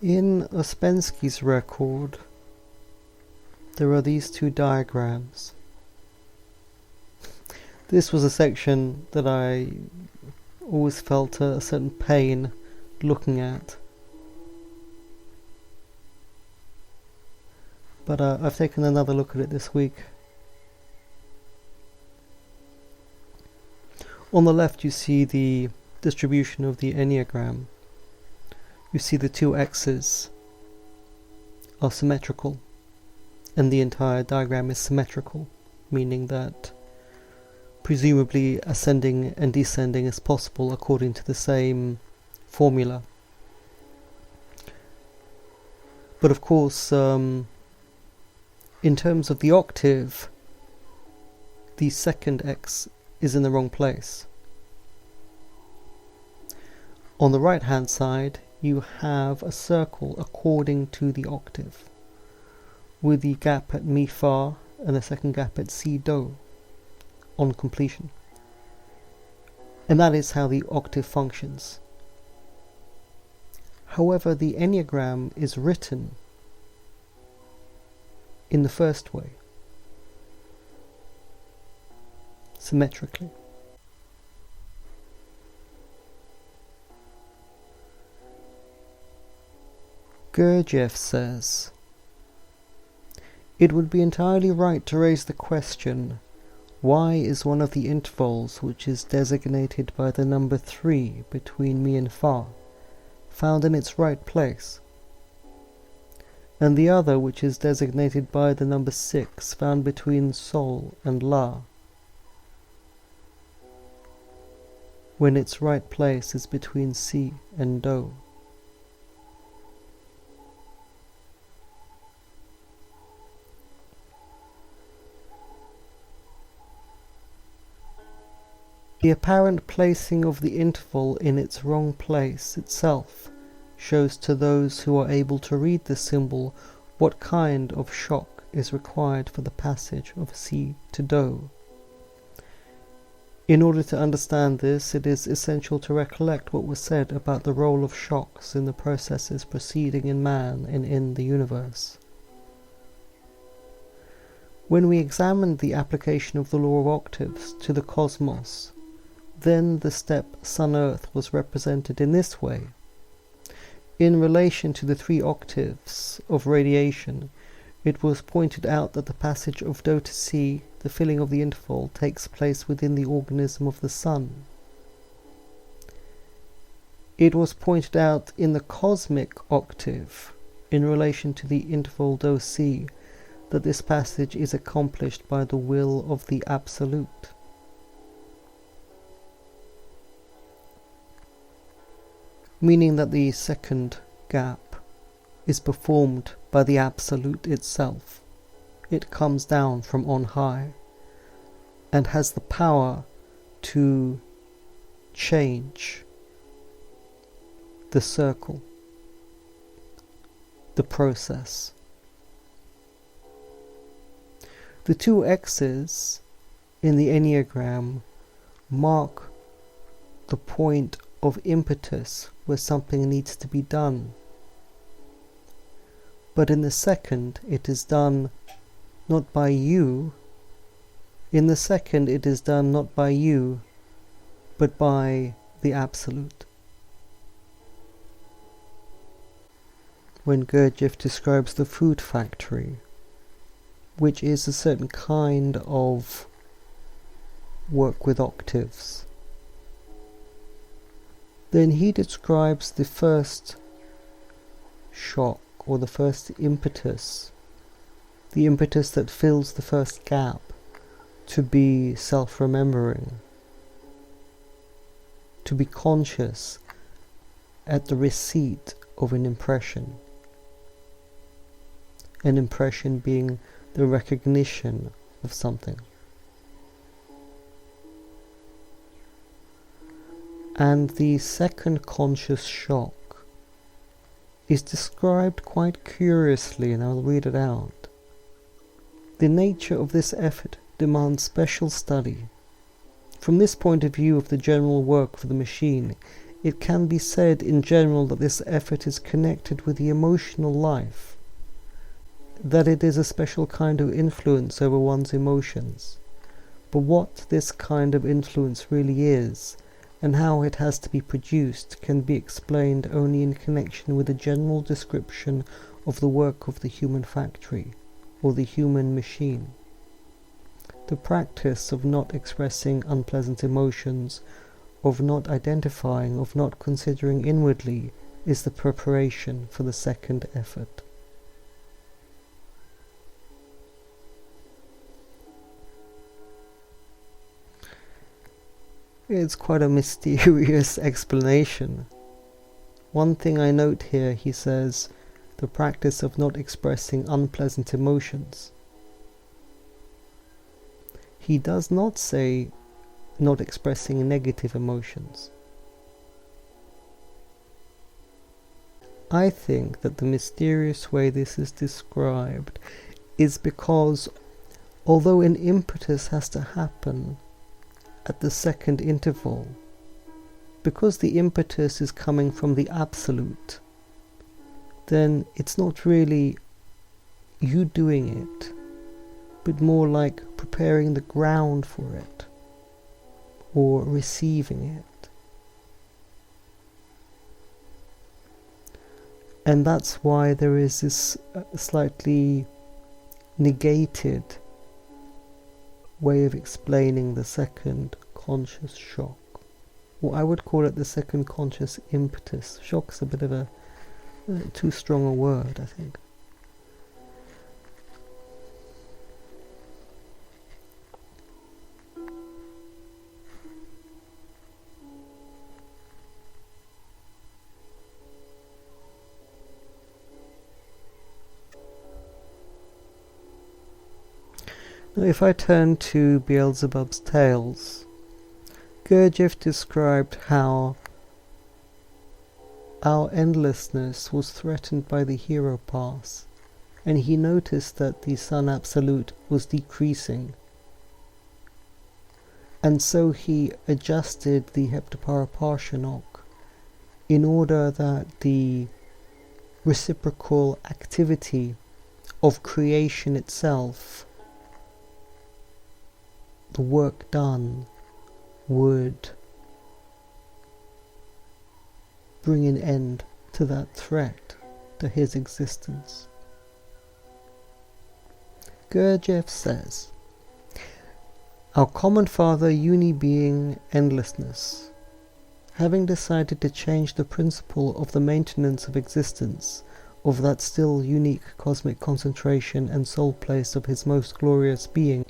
In Ouspensky's record, there are these two diagrams. This was a section that I always felt a certain pain looking at. But I've taken another look at it this week. On the left you see the distribution of the Enneagram. You see the two X's are symmetrical, and the entire diagram is symmetrical, meaning that presumably ascending and descending is possible according to the same formula. But of course, in terms of the octave, the second X is in the wrong place. On the right hand side you have a circle according to the octave, with the gap at Mi Fa and the second gap at Si Do on completion. And that is how the octave functions. However, the Enneagram is written in the first way, symmetrically. Gurdjieff says, "It would be entirely right to raise the question, why is one of the intervals which is designated by the number 3 between Mi and Fa found in its right place, and the other which is designated by the number 6 found between Sol and La, when its right place is between Si and Do?" The apparent placing of the interval in its wrong place itself shows to those who are able to read the symbol what kind of shock is required for the passage of Si to Do. In order to understand this, it is essential to recollect what was said about the role of shocks in the processes proceeding in man and in the universe. When we examined the application of the law of octaves to the cosmos, then the step Sun-Earth was represented in this way. In relation to the 3 octaves of radiation, it was pointed out that the passage of Do to Si, the filling of the interval, takes place within the organism of the Sun. It was pointed out in the cosmic octave, in relation to the interval Do Si, that this passage is accomplished by the will of the Absolute. Meaning that the second gap is performed by the Absolute itself. It comes down from on high and has the power to change the circle, the process. The 2 X's in the Enneagram mark the point of impetus where something needs to be done. But in the second, it is done not by you. In the second, it is done not by you, but by the Absolute. When Gurdjieff describes the food factory, which is a certain kind of work with octaves, then he describes the first shock or the first impetus, the impetus that fills the first gap, to be self-remembering, to be conscious at the receipt of an impression being the recognition of something. And the second conscious shock is described quite curiously, and I'll read it out. The nature of this effort demands special study. From this point of view of the general work for the machine, it can be said in general that this effort is connected with the emotional life, that it is a special kind of influence over one's emotions. But what this kind of influence really is, and how it has to be produced, can be explained only in connection with a general description of the work of the human factory, or the human machine. The practice of not expressing unpleasant emotions, of not identifying, of not considering inwardly, is the preparation for the second effort. It's quite a mysterious explanation. One thing I note here, he says, the practice of not expressing unpleasant emotions. He does not say not expressing negative emotions. I think that the mysterious way this is described is because, although an impetus has to happen at the second interval, because the impetus is coming from the absolute, then it's not really you doing it, but more like preparing the ground for it, or receiving it. And that's why there is this slightly negated way of explaining the second conscious shock. Or I would call it the second conscious impetus. Shock's a bit of a too strong a word, I think. Now, if I turn to Beelzebub's Tales, Gurdjieff described how our endlessness was threatened by the hero pass, and he noticed that the Sun Absolute was decreasing. And so he adjusted the Heptaparaparshinok in order that the reciprocal activity of creation itself, the work done, would bring an end to that threat to his existence. Gurdjieff says, our common father, uni-being endlessness, having decided to change the principle of the maintenance of existence, of that still unique cosmic concentration and sole place of his most glorious being,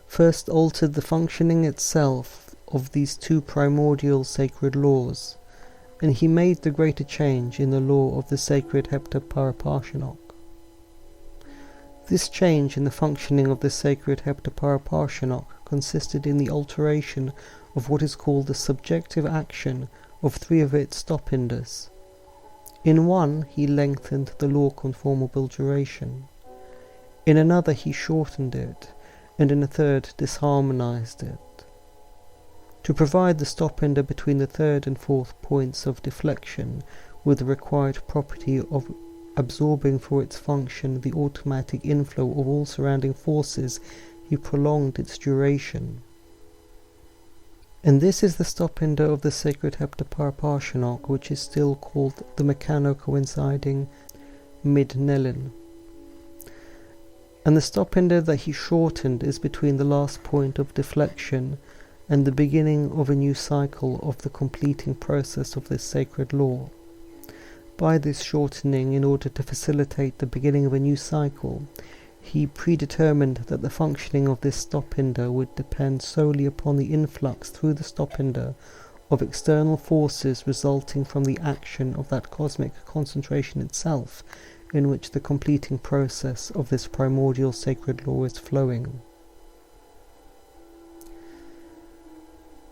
first altered the functioning itself of these two primordial sacred laws, and he made the greater change in the law of the sacred Heptaparaparshinok. This change in the functioning of the sacred Heptaparaparshinok consisted in the alteration of what is called the subjective action of three of its stop-hinders. In one he lengthened the law-conformable duration, in another he shortened it, and in a third disharmonized it. To provide the stop-hinder between the third and fourth points of deflection with the required property of absorbing for its function the automatic inflow of all surrounding forces, he prolonged its duration. And this is the stop-hinder of the sacred Heptaparaparshinok, which is still called the mechano-coinciding Midnellin. And the stop-hinder that he shortened is between the last point of deflection and the beginning of a new cycle of the completing process of this sacred law. By this shortening, in order to facilitate the beginning of a new cycle, he predetermined that the functioning of this stop-hinder would depend solely upon the influx through the stop-hinder of external forces resulting from the action of that cosmic concentration itself, in which the completing process of this primordial sacred law is flowing.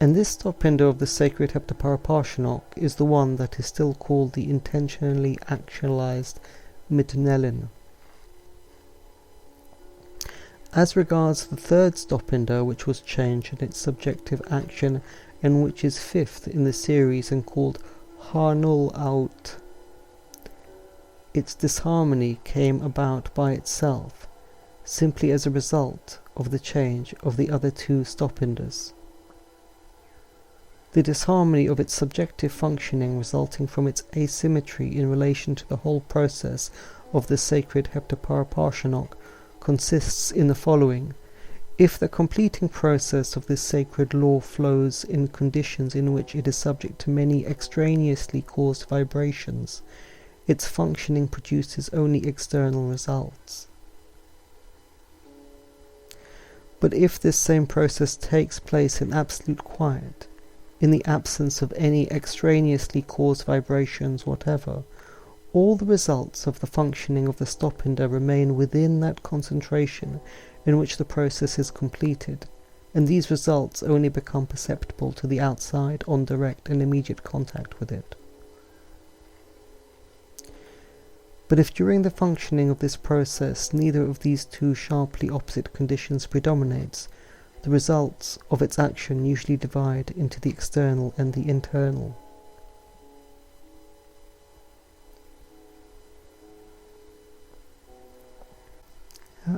And this stop-hinder of the sacred Heptaparaparshinok is the one that is still called the intentionally actualized Midnellin. As regards the third stop-hinder, which was changed in its subjective action and which is fifth in the series and called null out. Its disharmony came about by itself, simply as a result of the change of the other two stop-hinders. The disharmony of its subjective functioning resulting from its asymmetry in relation to the whole process of the sacred heptaparapārshanok consists in the following. If the completing process of this sacred law flows in conditions in which it is subject to many extraneously caused vibrations, its functioning produces only external results. But if this same process takes place in absolute quiet, in the absence of any extraneously caused vibrations whatever, all the results of the functioning of the stop-hinder remain within that concentration in which the process is completed, and these results only become perceptible to the outside on direct and immediate contact with it. But if during the functioning of this process neither of these two sharply opposite conditions predominates, the results of its action usually divide into the external and the internal.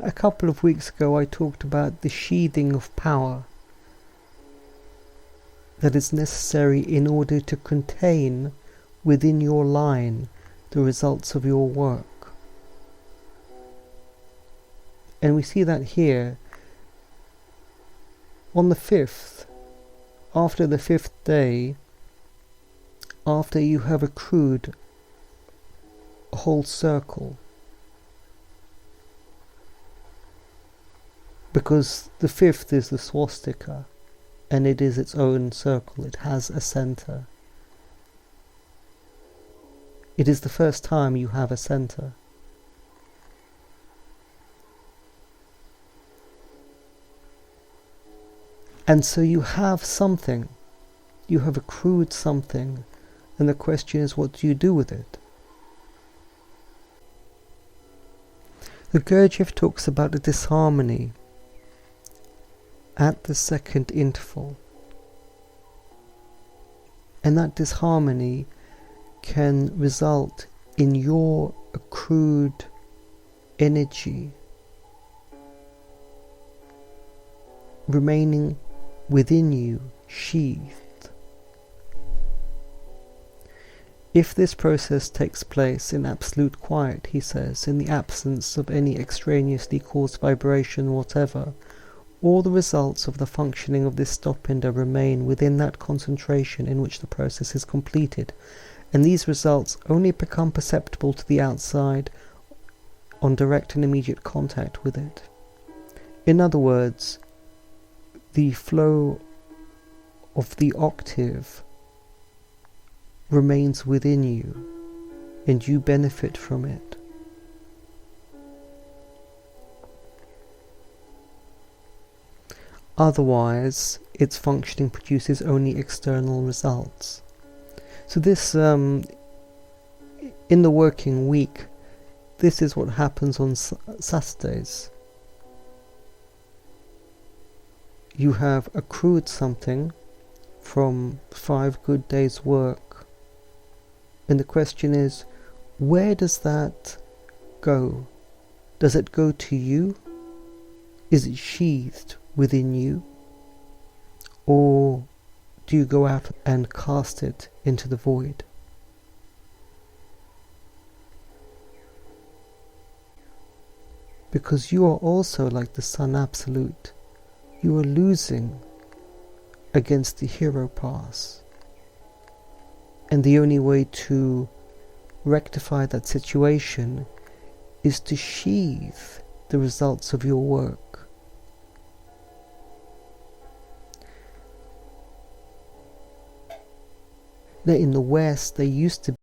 A couple of weeks ago I talked about the sheathing of power that is necessary in order to contain within your line the results of your work. And we see that here. On the 5th, after the 5th day, after you have accrued a whole circle, because the 5th is the swastika, and it is its own circle, it has a center. It is the first time you have a center. And so you have something, you have accrued something, and the question is, what do you do with it? The Gurdjieff talks about a disharmony at the second interval, and that disharmony can result in your accrued energy remaining within you, sheathed. If this process takes place in absolute quiet, he says, in the absence of any extraneously caused vibration whatever, all the results of the functioning of this stop-hinder remain within that concentration in which the process is completed, and these results only become perceptible to the outside on direct and immediate contact with it. In other words, the flow of the octave remains within you, and you benefit from it. Otherwise, its functioning produces only external results. So this, in the working week, this is what happens on Saturdays. You have accrued something from 5 good days' work, and the question is, where does that go? Does it go to you? Is it sheathed within you? Or do you go out and cast it into the void? Because you are also like the Sun Absolute. You are losing against the hero pass. And the only way to rectify that situation is to sheathe the results of your work. Now in the West, there used to